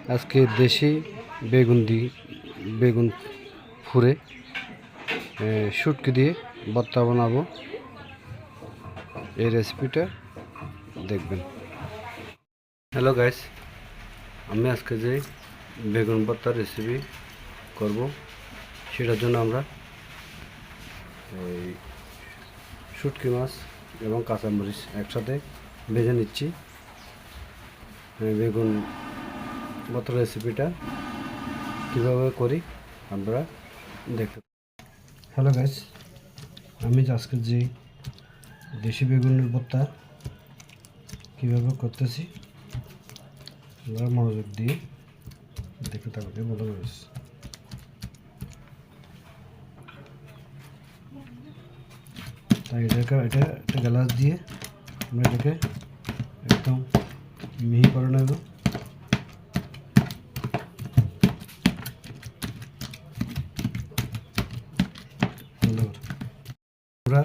আজকে দেশি বেগুন ফুরে শুটকি দিয়ে ভর্তা বানাবো। এই রেসিপিটা দেখবেন। হ্যালো গাইস, আমি আজকে যে বেগুন ভর্তার রেসিপি করব সেটার জন্য আমরা এই শুটকি মাছ এবং কাঁচামরিচ একসাথে ভেজে নিচ্ছি। বেগুন ভর্তার রেসিপিটা কীভাবে করি আমরা দেখতে। হ্যালো গাইস, আমি আজকে যে দেশি বেগুনের ভর্তা কীভাবে করতেছি আমরা মনোযোগ দিয়ে দেখতে থাকবে ভালো গাইস। তাই এটা একটা গ্লাস দিয়ে আমরা এটাকে একদম মিহি করে নেব। আমরা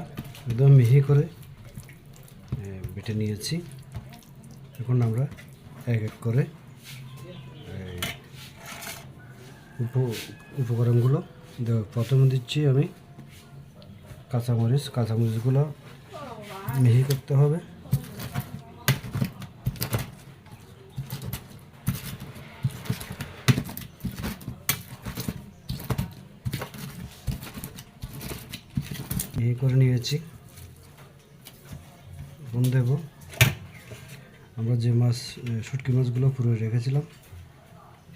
একদম মিহি করে বেটে নিয়েছি। এখন আমরা এক এক করে উপকরণগুলো দেব। প্রথমে দিচ্ছি আমি কাঁচামরিচগুলো মিহি করতে হবে। মিহি করে নিয়েছি। এখন দেব আমরা যে শুটকি মাছগুলো পুরো রেখেছিলাম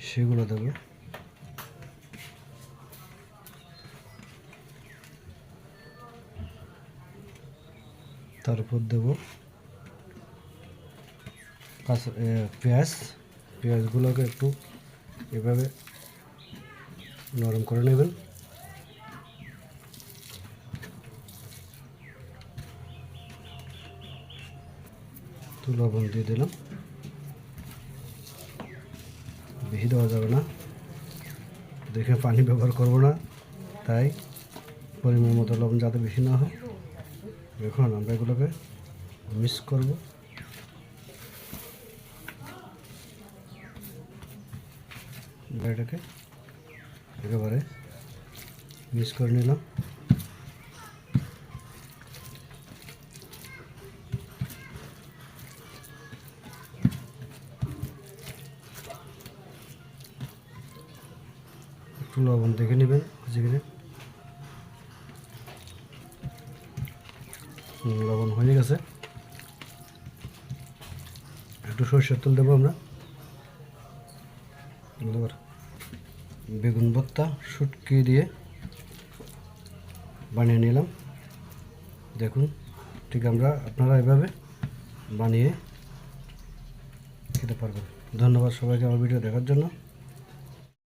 সেগুলো দেব। তারপর দেব পেঁয়াজগুলোকে একটু এভাবে নরম করে নেবেন। তো লবণ দিয়ে দিলাম, বেশি দেওয়া যাবে না, দেখে পানি ব্যবহার করব না, তাই পরিমাণ মতো লবণ যাতে বেশি না হয়। এখন আমরা এগুলোকে মিক্স করব। এটাকে একেবারে মিক্স করে নিলাম। একটু লবণ দেখে নেবেন যেখানে লবণ হয়ে গেছে। একটু সরষের তেল দেবো আমরা। বেগুন ভর্তা শুটকি দিয়ে বানিয়ে নিলাম। দেখুন, ঠিক আপনারা এভাবে বানিয়ে খেতে পারবেন। ধন্যবাদ সবাইকে আমার ভিডিও দেখার জন্য।